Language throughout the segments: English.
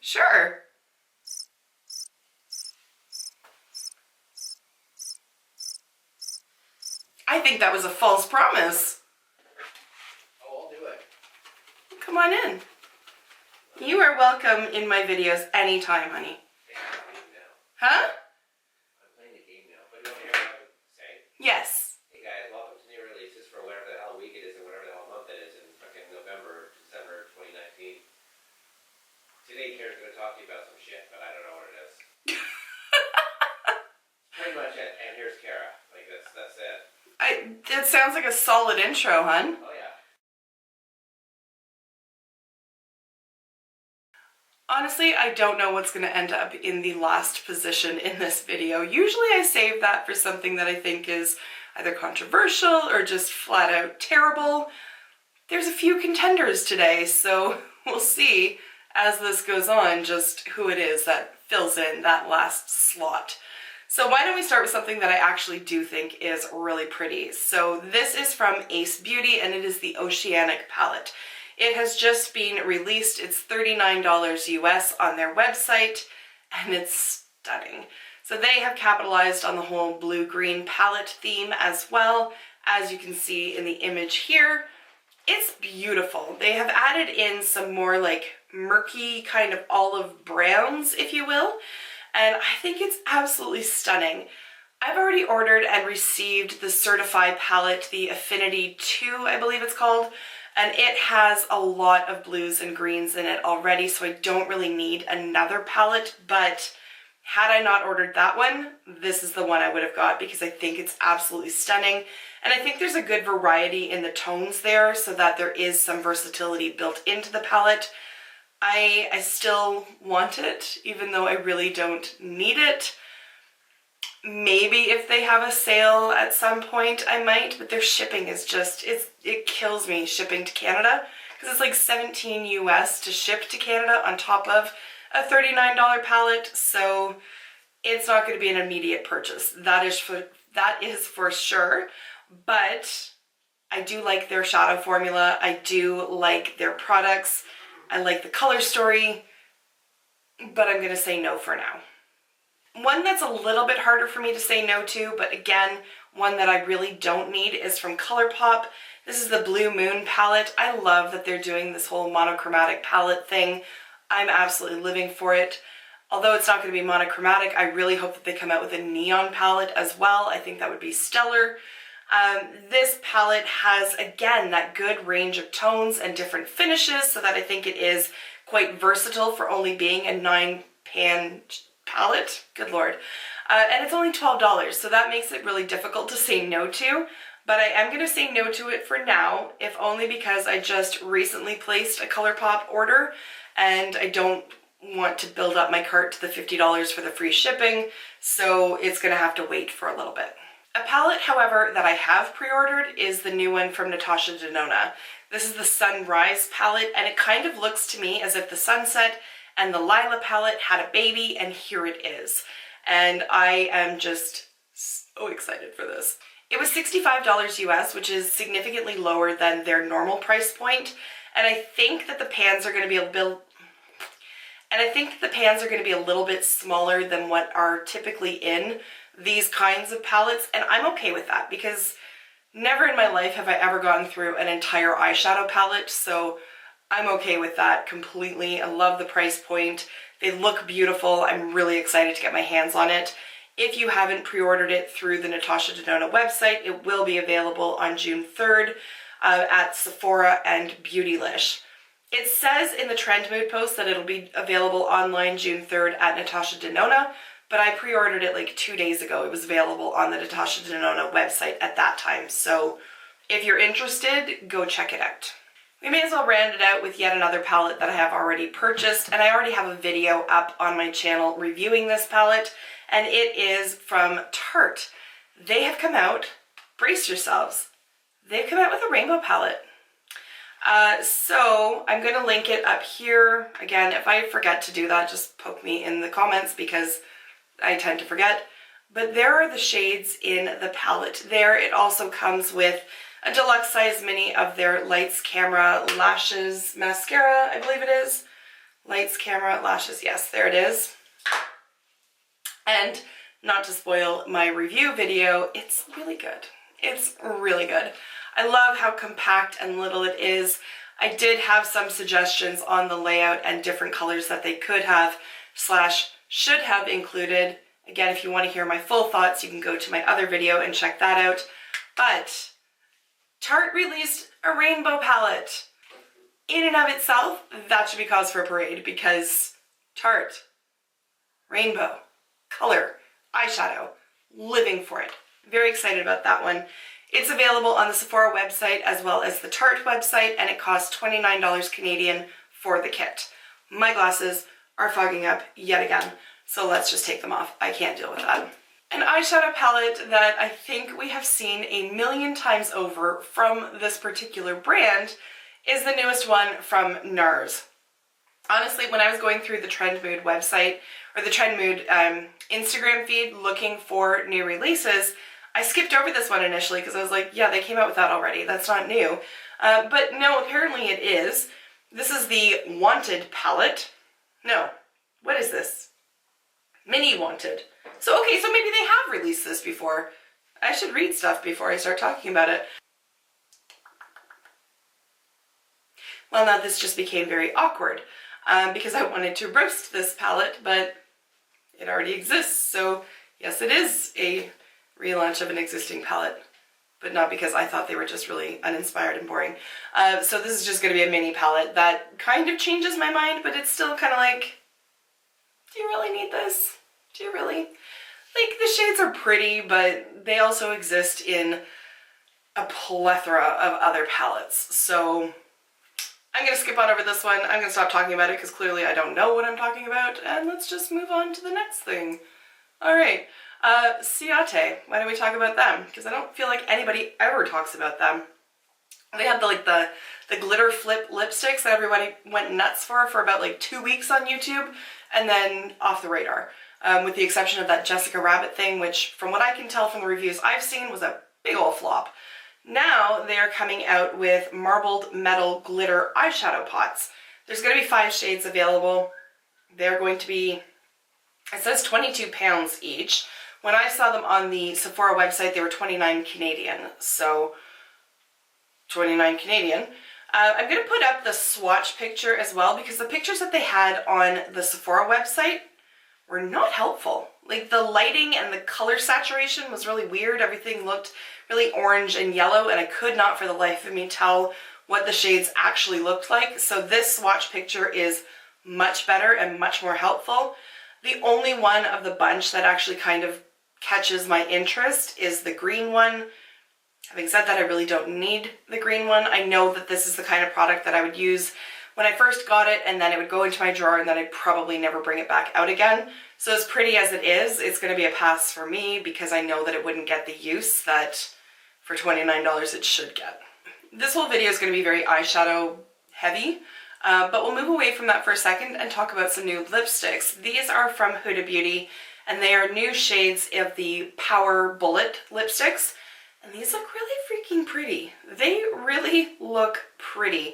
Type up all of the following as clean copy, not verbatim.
Sure. I think that was a false promise. Oh, I'll do it. Come on in. You are welcome in my videos anytime, honey. Huh? I'm playing the game now. But you want to hear what I have to say? Yes. Hey guys, welcome to new releases for whatever the hell week it is and whatever the hell month it is in fucking November, December 2019. Today Kara's going to talk to you about some shit, but I don't know what it is. Pretty much it. And here's Kara. Like that's it. It sounds like a solid intro, hun. Oh yeah. Honestly, I don't know what's going to end up in the last position in this video. Usually I save that for something that I think is either controversial or just flat out terrible. There's a few contenders today, so we'll see as this goes on just who it is that fills in that last slot. So why don't we start with something that I actually do think is really pretty. So this is from Ace Beauty and it is the Oceanic palette. It has just been released. It's $39 US on their website and it's stunning. So they have capitalized on the whole blue-green palette theme as well, as you can see in the image here. It's beautiful. They have added in some more like murky kind of olive browns, if you will, and I think it's absolutely stunning. I've already ordered and received the Certified palette, the Affinity 2, I believe it's called, and it has a lot of blues and greens in it already, so I don't really need another palette, but had I not ordered that one, this is the one I would have got because I think it's absolutely stunning. And I think there's a good variety in the tones there so that there is some versatility built into the palette. I still want it, even though I really don't need it. Maybe if they have a sale at some point, I might, but their shipping is just, it kills me shipping to Canada because it's like $17 US to ship to Canada on top of a $39 palette, so it's not going to be an immediate purchase. That is for sure, but I do like their shadow formula. I do like their products. I like the color story, but I'm going to say no for now. One that's a little bit harder for me to say no to, but again, one that I really don't need is from ColourPop. This is the Blue Moon palette. I love that they're doing this whole monochromatic palette thing. I'm absolutely living for it. Although it's not going to be monochromatic, I really hope that they come out with a neon palette as well. I think that would be stellar. This palette has, again, that good range of tones and different finishes, so that I think it is quite versatile for only being a 9-pan palette. Good Lord. And it's only $12, so that makes it really difficult to say no to. But I am going to say no to it for now, if only because I just recently placed a ColourPop order and I don't want to build up my cart to the $50 for the free shipping, so it's going to have to wait for a little bit. A palette, however, that I have pre-ordered is the new one from Natasha Denona. This is the Sunrise palette, and it kind of looks to me as if the Sunset and the Lila palette had a baby, and here it is. And I am just so excited for this. It was $65 US, which is significantly lower than their normal price point, and I think that the pans are going to be a little bit smaller than what are typically in these kinds of palettes, and I'm okay with that because never in my life have I ever gotten through an entire eyeshadow palette, so I'm okay with that completely. I love the price point. They look beautiful. I'm really excited to get my hands on it. If you haven't pre-ordered it through the Natasha Denona website, it will be available on June 3rd at Sephora and Beautylish. It says in the Trend Mood post that it'll be available online June 3rd at Natasha Denona, but I pre-ordered it like 2 days ago. It was available on the Natasha Denona website at that time, so if you're interested, go check it out. We may as well round it out with yet another palette that I have already purchased, and I already have a video up on my channel reviewing this palette, and it is from Tarte. They have come out, brace yourselves, they've come out with a rainbow palette. So I'm going to link it up here. Again, if I forget to do that, just poke me in the comments because I tend to forget. But there are the shades in the palette there. It also comes with a deluxe size mini of their Lights Camera Lashes Mascara, I believe it is. Lights, camera, lashes. Yes, there it is. And not to spoil my review video, it's really good. It's really good. I love how compact and little it is. I did have some suggestions on the layout and different colors that they could have / should have included. Again, if you want to hear my full thoughts, you can go to my other video and check that out. But Tarte released a rainbow palette. In and of itself, that should be cause for a parade because Tarte, rainbow, color, eyeshadow, living for it. Very excited about that one. It's available on the Sephora website as well as the Tarte website, and it costs $29 Canadian for the kit. My glasses are fogging up yet again, so let's just take them off. I can't deal with that. An eyeshadow palette that I think we have seen a million times over from this particular brand is the newest one from NARS. Honestly, when I was going through the Trend Mood website, or the Trend Mood Instagram feed looking for new releases, I skipped over this one initially because I was like, yeah, they came out with that already. That's not new. But no, apparently it is. This is the Wanted palette. No, what is this? Mini Wanted. So, okay, so maybe they have released this before. I should read stuff before I start talking about it. Well, now this just became very awkward because I wanted to roast this palette, but it already exists. So, yes, it is a relaunch of an existing palette, but not because I thought they were just really uninspired and boring. So this is just going to be a mini palette that kind of changes my mind, but it's still kind of like, do you really need this? Do you really? Like, the shades are pretty, but they also exist in a plethora of other palettes. So I'm going to skip on over this one. I'm going to stop talking about it because clearly I don't know what I'm talking about, and let's just move on to the next thing. All right. Ciate. Why don't we talk about them? Because I don't feel like anybody ever talks about them. They had the glitter flip lipsticks that everybody went nuts for about like 2 weeks on YouTube, and then off the radar. With the exception of that Jessica Rabbit thing, which from what I can tell from the reviews I've seen was a big old flop. Now they're coming out with marbled metal glitter eyeshadow pots. There's going to be 5 shades available. They're going to be, it says £22 each. When I saw them on the Sephora website, they were 29 Canadian, so 29 Canadian. I'm going to put up the swatch picture as well because the pictures that they had on the Sephora website were not helpful. Like, the lighting and the color saturation was really weird. Everything looked really orange and yellow, and I could not for the life of me tell what the shades actually looked like. So this swatch picture is much better and much more helpful. The only one of the bunch that actually kind of catches my interest is the green one. Having said that, I really don't need the green one. I know that this is the kind of product that I would use when I first got it, and then it would go into my drawer, and then I'd probably never bring it back out again. So as pretty as it is, it's going to be a pass for me because I know that it wouldn't get the use that for $29 it should get. This whole video is going to be very eyeshadow heavy, but we'll move away from that for a second and talk about some new lipsticks. These are from Huda Beauty, and they are new shades of the Power Bullet lipsticks, and these look really freaking pretty. They really look pretty.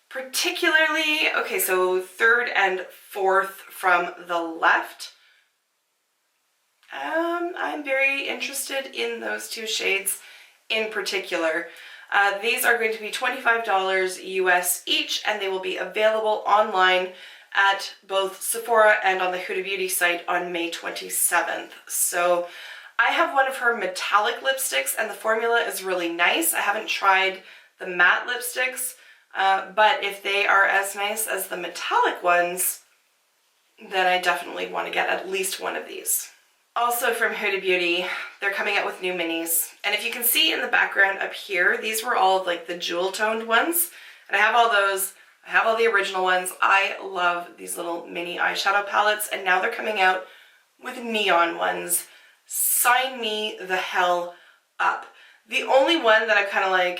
Particularly, okay, so 3rd and 4th from the left. I'm very interested in those 2 shades in particular. These are going to be $25 US each, and they will be available online at both Sephora and on the Huda Beauty site on May 27th. So I have one of her metallic lipsticks, and the formula is really nice. I haven't tried the matte lipsticks, but if they are as nice as the metallic ones, then I definitely want to get at least one of these. Also from Huda Beauty, they're coming out with new minis. And if you can see in the background up here, these were all like the jewel toned ones. And I have all those. I have all the original ones. I love these little mini eyeshadow palettes, and now they're coming out with neon ones. Sign me the hell up. The only one that I'm kind of like,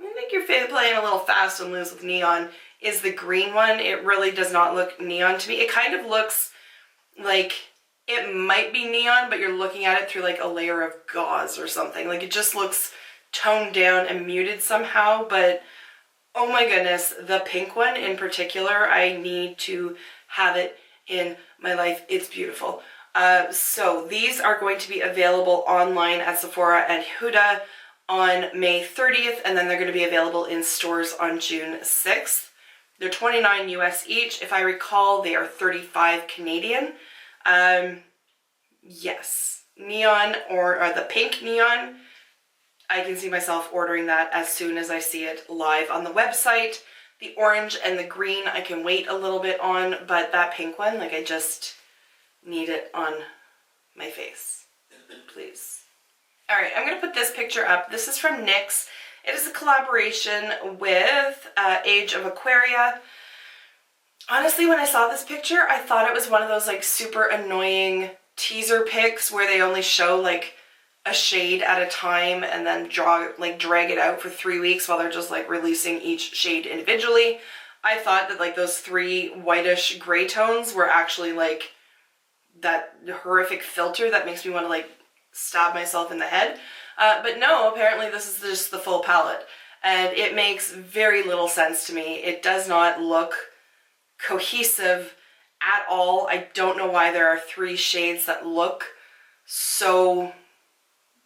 I think you're playing a little fast and loose with neon is the green one. It really does not look neon to me. It kind of looks like it might be neon, but you're looking at it through like a layer of gauze or something. Like, it just looks toned down and muted somehow, but Oh my goodness, the pink one in particular, I need to have it in my life. It's beautiful. So these are going to be available online at Sephora and Huda on May 30th, and then they're going to be available in stores on June 6th. They're $29 US each. If I recall, they are 35 Canadian. Yes, neon or the pink neon. I can see myself ordering that as soon as I see it live on the website. The orange and the green I can wait a little bit on, but that pink one, like I just need it on my face, please. All right, I'm gonna put this picture up. This is from NYX. It is a collaboration with Age of Aquaria. Honestly, when I saw this picture, I thought it was one of those like super annoying teaser pics where they only show like a shade at a time and then drag it out for 3 weeks while they're just like releasing each shade individually. I thought that like those 3 whitish gray tones were actually like that horrific filter that makes me want to like stab myself in the head. But no, apparently this is just the full palette, and it makes very little sense to me. It does not look cohesive at all. I don't know why there are 3 shades that look so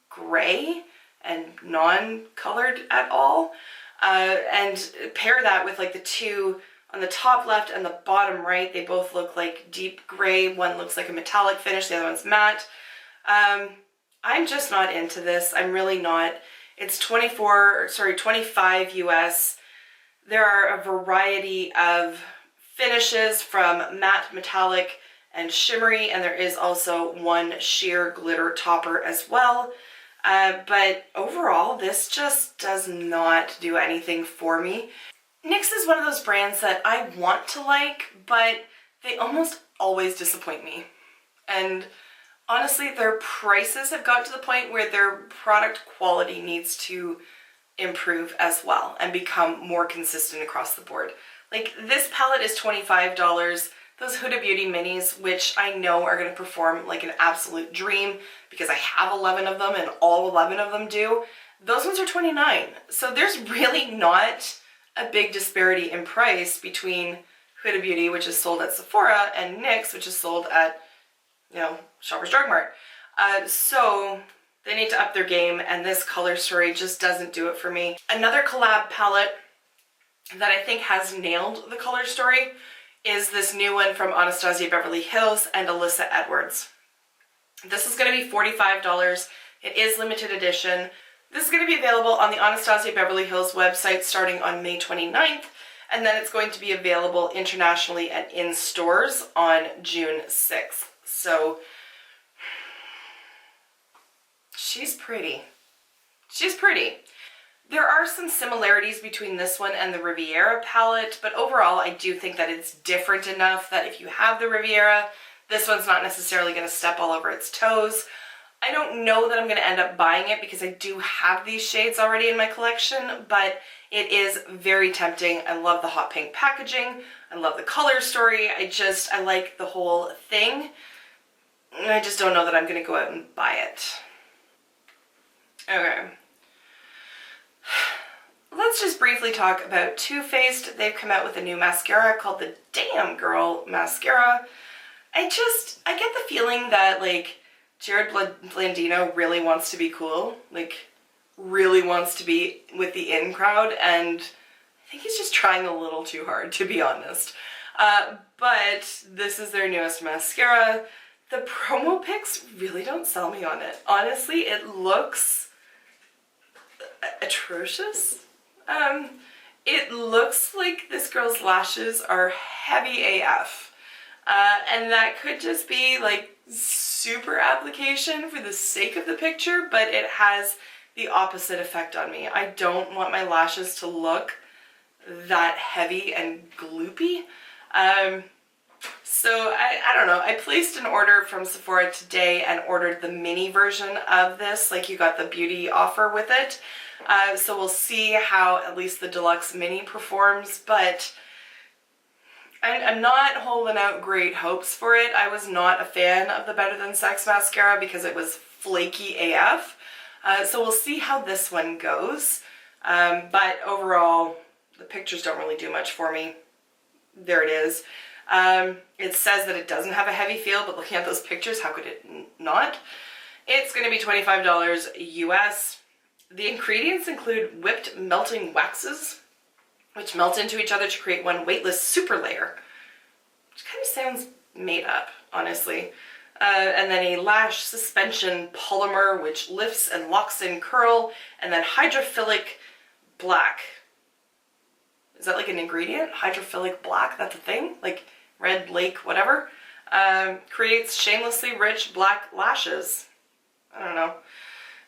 gray and non-colored at all. And pair that with like the 2 on the top left and the bottom right. They both look like deep gray. One looks like a metallic finish, the other one's matte. I'm just not into this. I'm really not. It's 25 US. There are a variety of finishes from matte, metallic, and shimmery, and there is also one sheer glitter topper as well. But overall, this just does not do anything for me. NYX is one of those brands that I want to like, but they almost always disappoint me. And honestly, their prices have got to the point where their product quality needs to improve as well and become more consistent across the board. Like, this palette is $25. Those Huda Beauty minis, which I know are going to perform like an absolute dream because I have 11 of them and all 11 of them do, those ones are $29. So there's really not a big disparity in price between Huda Beauty, which is sold at Sephora, and NYX, which is sold at, you know, Shoppers Drug Mart. So they need to up their game, and this color story just doesn't do it for me. Another collab palette that I think has nailed the color story is this new one from Anastasia Beverly Hills and Alyssa Edwards. This is going to be $45. It is limited edition. This is going to be available on the Anastasia Beverly Hills website starting on May 29th, and then it's going to be available internationally and in stores on June 6th. So she's pretty. She's pretty. There are some similarities between this one and the Riviera palette, but overall I do think that it's different enough that if you have the Riviera, this one's not necessarily going to step all over its toes. I don't know that I'm going to end up buying it because I do have these shades already in my collection, but it is very tempting. I love the hot pink packaging. I love the color story. I like the whole thing. I just don't know that I'm going to go out and buy it. Okay. Let's just briefly talk about Too Faced. They've come out with a new mascara called the Damn Girl Mascara. I get the feeling that, like, Jared Blandino really wants to be cool, like, really wants to be with the in crowd, and I think he's just trying a little too hard, to be honest. But this is their newest mascara. The promo pics really don't sell me on it. Honestly, it looks atrocious. It looks like this girl's lashes are heavy AF. And that could just be like super application for the sake of the picture, but it has the opposite effect on me. I don't want my lashes to look that heavy and gloopy. So I don't know. I placed an order from Sephora today and ordered the mini version of this. Like, you got the beauty offer with it. So we'll see how at least the deluxe mini performs, but I'm not holding out great hopes for it. I was not a fan of the Better Than Sex mascara because it was flaky AF. So we'll see how this one goes. But overall, The pictures don't really do much for me. There it is. It says that it doesn't have a heavy feel, but looking at those pictures, how could it not? It's going to be $25 US. The ingredients include whipped melting waxes, which melt into each other to create one weightless super layer, which kind of sounds made up, honestly. And then a lash suspension polymer, which lifts and locks in curl, and then hydrophilic black. Is that like an ingredient? Hydrophilic black, that's a thing? Like red lake, whatever. Creates shamelessly rich black lashes. I don't know.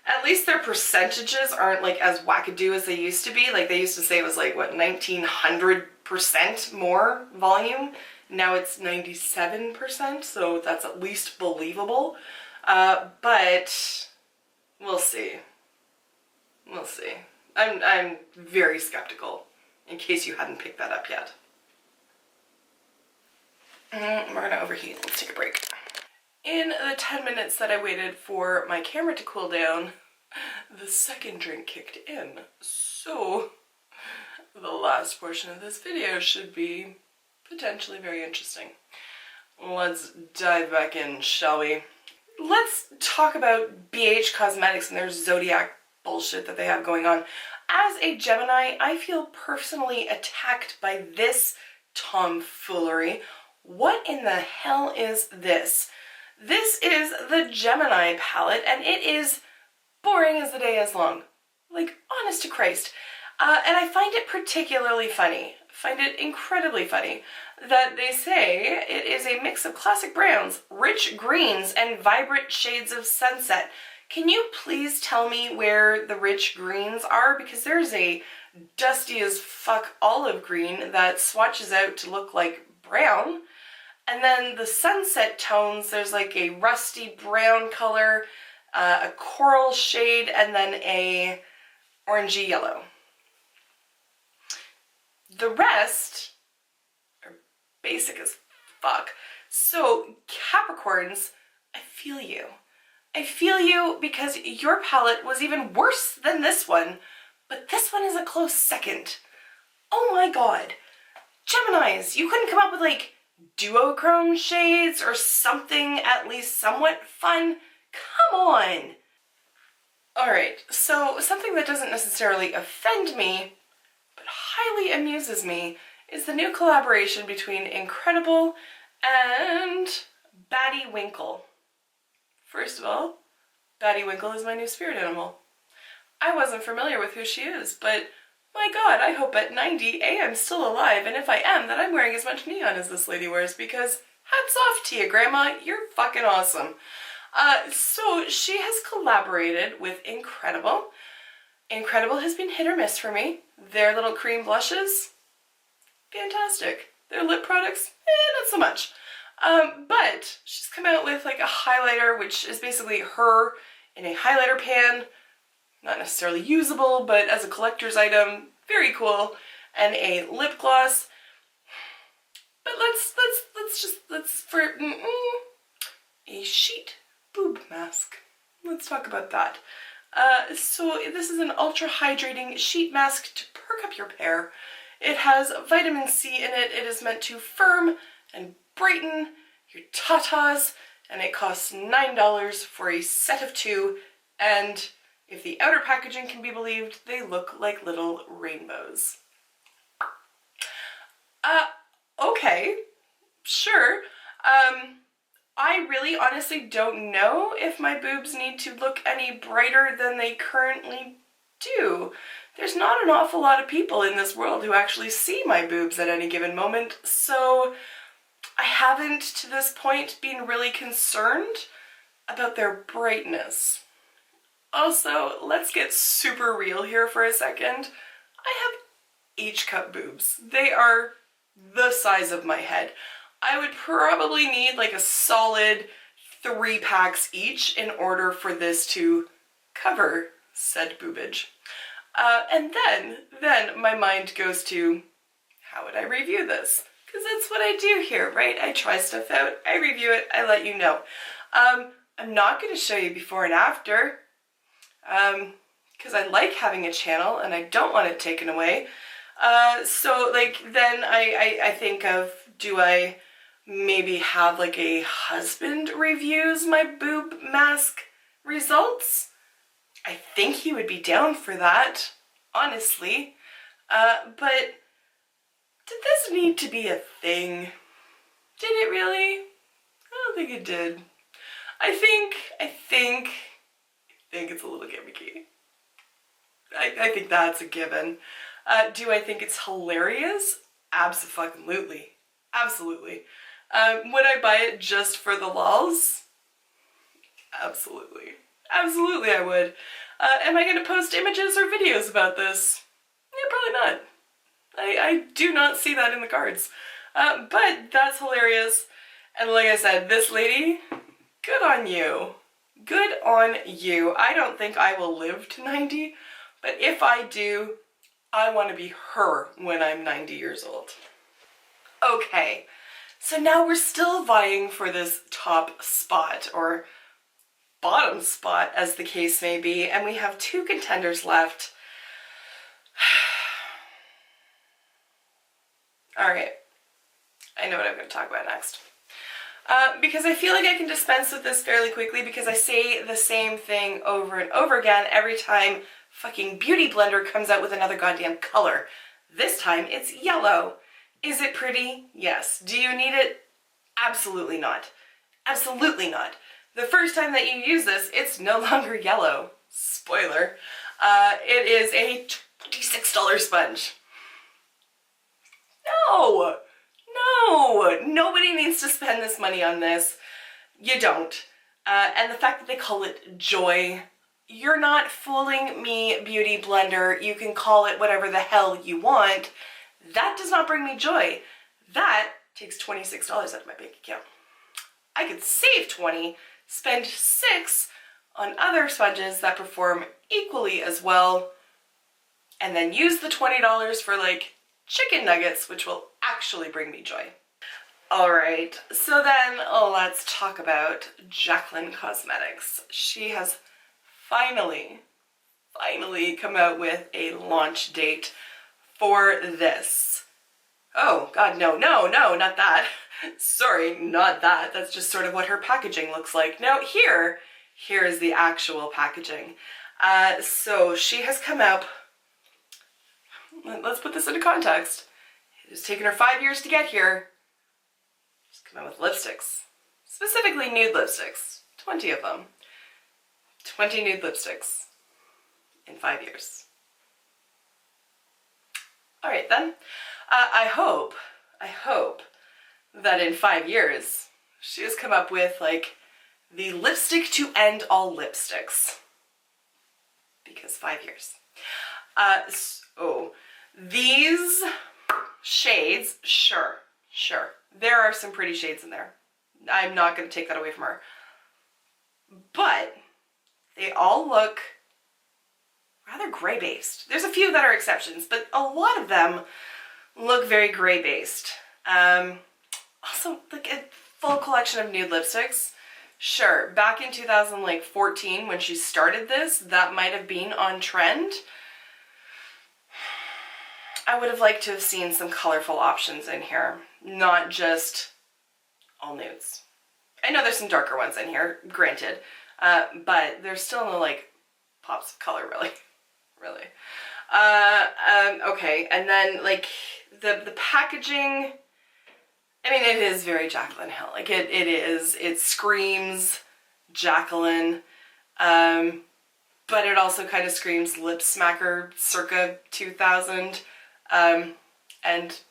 At least their percentages aren't like as wackadoo as they used to be. Like they used to say it was like, what, 1900% more volume. Now it's 97%, so that's at least believable. But we'll see. We'll see. I'm very skeptical, in case you hadn't picked that up yet. We're gonna overheat. Let's take a break. In the 10 minutes that I waited for my camera to cool down, the second drink kicked in. So the last portion of this video should be potentially very interesting. Let's dive back in, shall we? Let's talk about BH Cosmetics and their Zodiac bullshit that they have going on. As a Gemini, I feel personally attacked by this tomfoolery. What in the hell is this? This is the Gemini palette, and it is boring as the day is long. Like, honest to Christ. And I find it particularly funny, find it incredibly funny, that they say it is a mix of classic browns, rich greens, and vibrant shades of sunset. Can you please tell me where the rich greens are? Because there's a dusty as fuck olive green that swatches out to look like brown. And then the sunset tones, there's like a rusty brown color, a coral shade, and then a orangey yellow. The rest are basic as fuck. So Capricorns, I feel you. I feel you because your palette was even worse than this one, but this one is a close second. Oh my god. Geminis, you couldn't come up with like duochrome shades or something at least somewhat fun? Come on! Alright, so something that doesn't necessarily offend me, but highly amuses me, is the new collaboration between Incredible and Batty Winkle. First of all, Batty Winkle is my new spirit animal. I wasn't familiar with who she is, but my god, I hope at 90 I'm still alive, and if I am, that I'm wearing as much neon as this lady wears, because hats off to you, Grandma, you're fucking awesome. So she has collaborated with Incredible. Incredible has been hit or miss for me. Their little cream blushes, fantastic. Their lip products, not so much. But she's come out with like a highlighter, which is basically her in a highlighter pan. Not necessarily usable, but as a collector's item, very cool. And a lip gloss. But let's for a sheet boob mask. Let's talk about that. So this is an ultra hydrating sheet mask to perk up your hair. It has vitamin C in it. It is meant to firm and brighten your tatas, and it costs $9 for a set of 2, and if the outer packaging can be believed, they look like little rainbows. Okay, sure. I really honestly don't know if my boobs need to look any brighter than they currently do. There's not an awful lot of people in this world who actually see my boobs at any given moment, so I haven't to this point been really concerned about their brightness. Also, let's get super real here for a second. I have H-cup boobs. They are the size of my head. I would probably need like a solid 3 packs each in order for this to cover said boobage. And then my mind goes to, how would I review this? Because that's what I do here, right? I try stuff out, I review it, I let you know. I'm not going to show you before and after, because I like having a channel and I don't want it taken away. So like then I think of, do I maybe have like a husband reviews my boob mask results? I think he would be down for that, honestly. But did this need to be a thing? Did it really? I don't think it did. I think it's a little gimmicky. I think that's a given. Do I think it's hilarious? Abso-fucking-lutely. Absolutely. Would I buy it just for the lols? Absolutely. Absolutely I would. Am I going to post images or videos about this? Yeah, probably not. I do not see that in the cards. But that's hilarious. And like I said, this lady, good on you. Good on you. I don't think I will live to 90, but if I do, I want to be her when I'm 90 years old. Okay, so now we're still vying for this top spot, or bottom spot as the case may be, and we have 2 contenders left. Alright, I know what I'm going to talk about next. Because I feel like I can dispense with this fairly quickly because I say the same thing over and over again every time fucking Beauty Blender comes out with another goddamn color. This time it's yellow. Is it pretty? Yes. Do you need it? Absolutely not. Absolutely not. The first time that you use this, it's no longer yellow. Spoiler. It is a $26 sponge. No! No! Nobody needs to spend this money on this. You don't. And the fact that they call it Joy, you're not fooling me, Beauty Blender. You can call it whatever the hell you want. That does not bring me joy. That takes $26 out of my bank account. I could save 20, spend 6 on other sponges that perform equally as well, and then use the $20 for like chicken nuggets, which will actually bring me joy. Alright, so then let's talk about Jaclyn Cosmetics. She has finally come out with a launch date for this. Oh god, no, not that. Sorry, not that. That's just sort of what her packaging looks like. Now here is the actual packaging. So she has come out, let's put this into context. It has taken her 5 years to get here. She's come out with lipsticks. Specifically nude lipsticks. 20 of them. 20 nude lipsticks in 5 years. Alright then. I hope that in 5 years she has come up with like the lipstick to end all lipsticks. Because 5 years. So these shades, sure. There are some pretty shades in there. I'm not going to take that away from her. But they all look rather gray-based. There's a few that are exceptions, but a lot of them look very gray-based. Also, like a full collection of nude lipsticks. Sure, back in 2014 when she started this, that might have been on trend. I would have liked to have seen some colorful options in here, not just all nudes. I know there's some darker ones in here, granted, but there's still no like pops of color really. Okay, and then like the packaging, I mean, it is very Jaclyn Hill. Like it screams Jaclyn, but it also kind of screams lip smacker circa 2000, and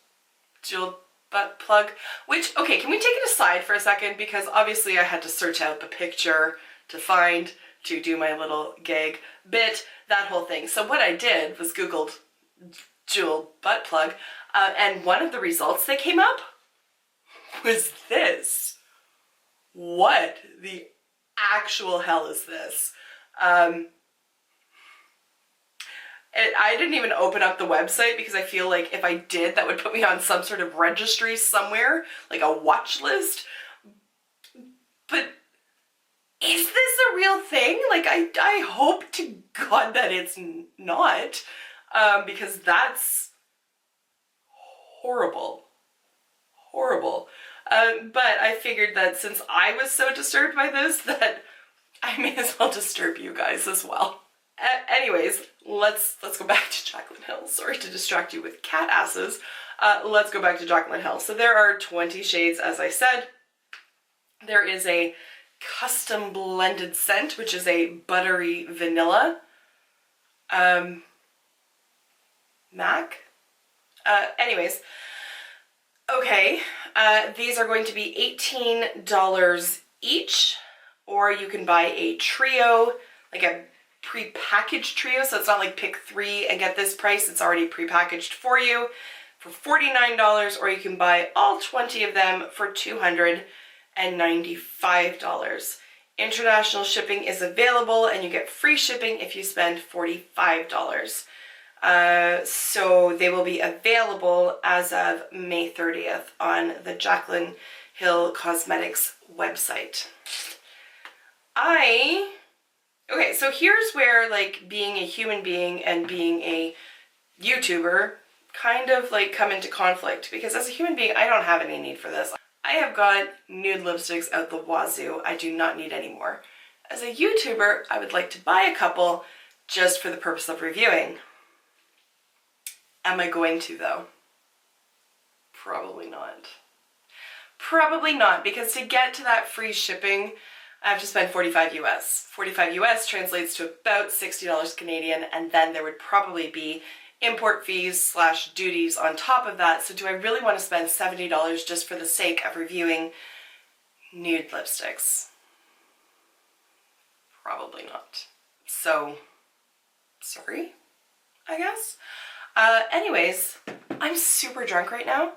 jeweled butt plug, which, okay, can we take it aside for a second? Because obviously I had to search out the picture to do my little gag bit, that whole thing. So what I did was Googled jeweled butt plug, and one of the results that came up was this. What the actual hell is this? I didn't even open up the website because I feel like if I did, that would put me on some sort of registry somewhere, like a watch list. But is this a real thing? Like, I hope to God that it's not, because that's horrible. Horrible. But I figured that since I was so disturbed by this, that I may as well disturb you guys as well. Anyways, let's go back to Jaclyn Hill. Sorry to distract you with cat asses. Let's go back to Jaclyn Hill. So there are 20 shades, as I said. There is a custom blended scent, which is a buttery vanilla. MAC? Anyways, okay, these are going to be $18 each, or you can buy a trio, like a pre-packaged trio, so it's not like pick 3 and get this price, it's already pre-packaged for you for $49, or you can buy all 20 of them for $295. International shipping is available, and you get free shipping if you spend $45. So they will be available as of May 30th on the Jaclyn Hill Cosmetics website. Okay, so here's where like being a human being and being a YouTuber kind of like come into conflict, because as a human being, I don't have any need for this. I have got nude lipsticks out the wazoo. I do not need any more. As a YouTuber, I would like to buy a couple just for the purpose of reviewing. Am I going to though? Probably not. Probably not, because to get to that free shipping, I have to spend $45 US. $45 US translates to about $60 Canadian, and then there would probably be import fees / duties on top of that. So do I really want to spend $70 just for the sake of reviewing nude lipsticks? Probably not. So, sorry, I guess. Anyways, I'm super drunk right now,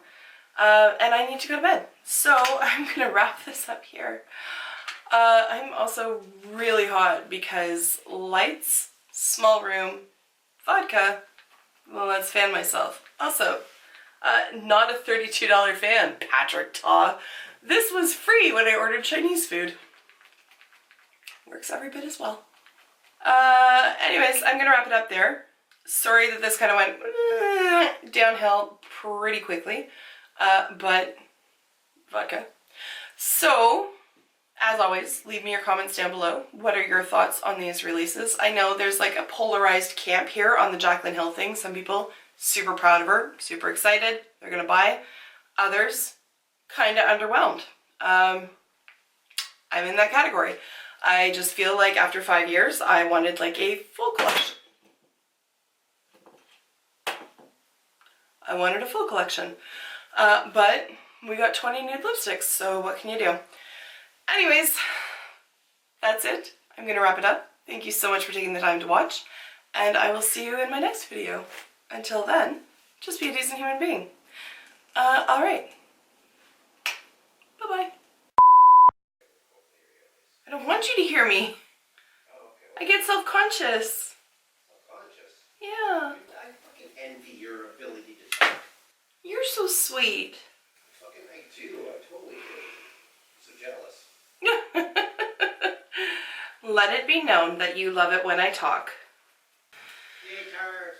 and I need to go to bed. So I'm gonna wrap this up here. I'm also really hot because lights, small room, vodka. Well, let's fan myself. Also, not a $32 fan, Patrick Ta. This was free when I ordered Chinese food. Works every bit as well. Anyways, I'm gonna wrap it up there. Sorry that this kind of went downhill pretty quickly, but vodka. So, as always, leave me your comments down below. What are your thoughts on these releases? I know there's like a polarized camp here on the Jaclyn Hill thing. Some people super proud of her, super excited, they're gonna buy. Others kind of underwhelmed. I'm in that category. I just feel like after 5 years, I wanted like a full collection. I wanted a full collection, but we got 20 nude lipsticks, so what can you do? Anyways, that's it. I'm going to wrap it up. Thank you so much for taking the time to watch, and I will see you in my next video. Until then, just be a decent human being. Alright. Bye-bye. I don't want you to hear me. Oh, okay. I get self-conscious. Self-conscious? Yeah. I fucking envy your ability to talk. You're so sweet. Fucking I do. I totally do. I'm so jealous. Let it be known that you love it when I talk. Yay, cars.